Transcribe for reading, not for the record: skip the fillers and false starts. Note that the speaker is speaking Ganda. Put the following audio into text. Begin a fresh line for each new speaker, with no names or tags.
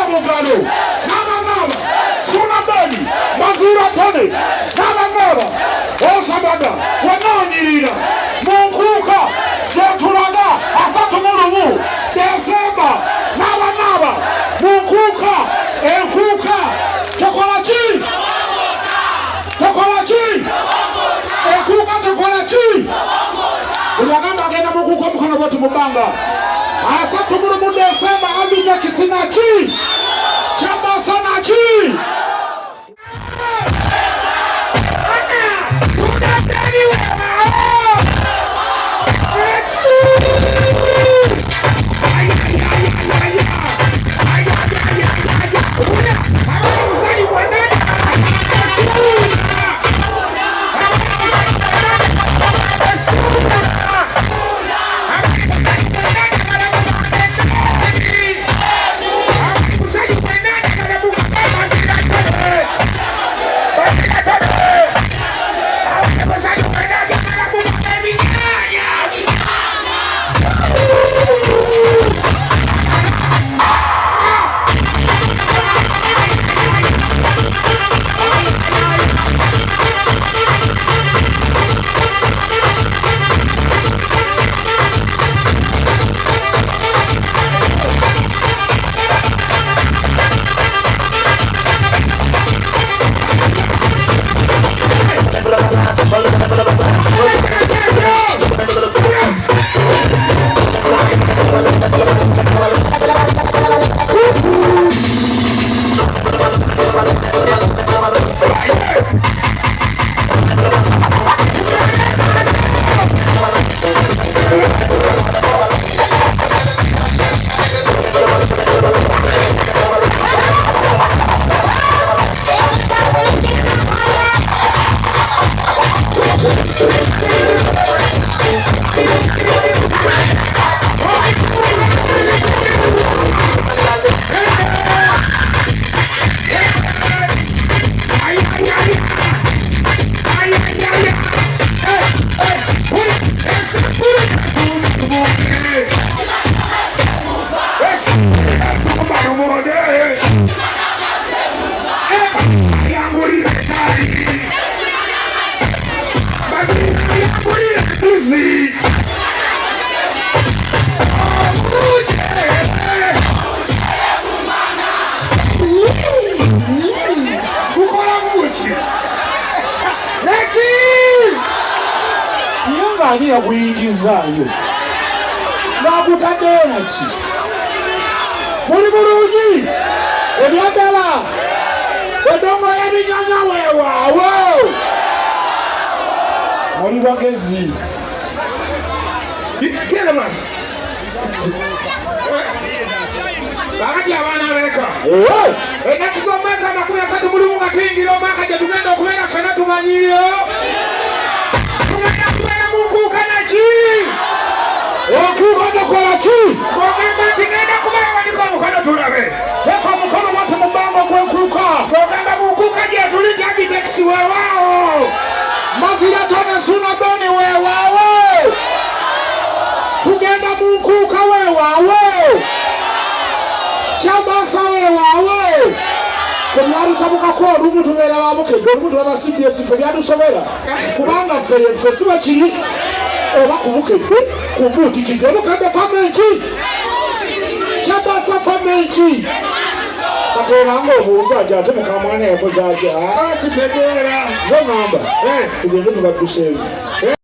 Mugalo, Naba, Suuna Ben, Mbaziira Tonny, Naba, Osabaga, Wananyirira, Munkuka, Jotulaga, Asatumulumu, Desemba, Naba, Munkuka, Enkuka, Chokolachi, Enkuka, Chokolachi, Uyagamba agenda Munkuka mukono bwatu mubanga. Asatumulumu Desemba, Abija Kisinachi, Chambasanachi.
Ani yakuyingizayo nakutaddeyo naki muli bulungi ebyaddala edongo y'ebinyanya weewaawo muli bagezi
Bakati abaana beka ennaku z'omwezi 30 nga tuyingira omwaka gye tugenda okubeera ffenna tumanyiyo.
Enkuka tokola ki?
Bw'ogamba nti ngenda kubeera waliko omukono tulabe.
Teka omukono bwati mu bbanga gw'enkuka.
Bw'ogamba mu nkuka gye tuli Jabitex weewaawo.
Mbaziira Tonny Suuna Ben weewaawo. Tugenda mu nkuka weewaawo. Kyabasa weewaawo. Temwalutabukako olumu tubeera babukedde olumu tuba CBS ffe byatusobera kubanga ffe si bakiri oba kubukedde kumbutikiza olukadde famenki Kyabasa famenki kateranga obuuza ati ate mukamwana yakoze atya
kitegeera
zo namba tugende tubadduseeyo.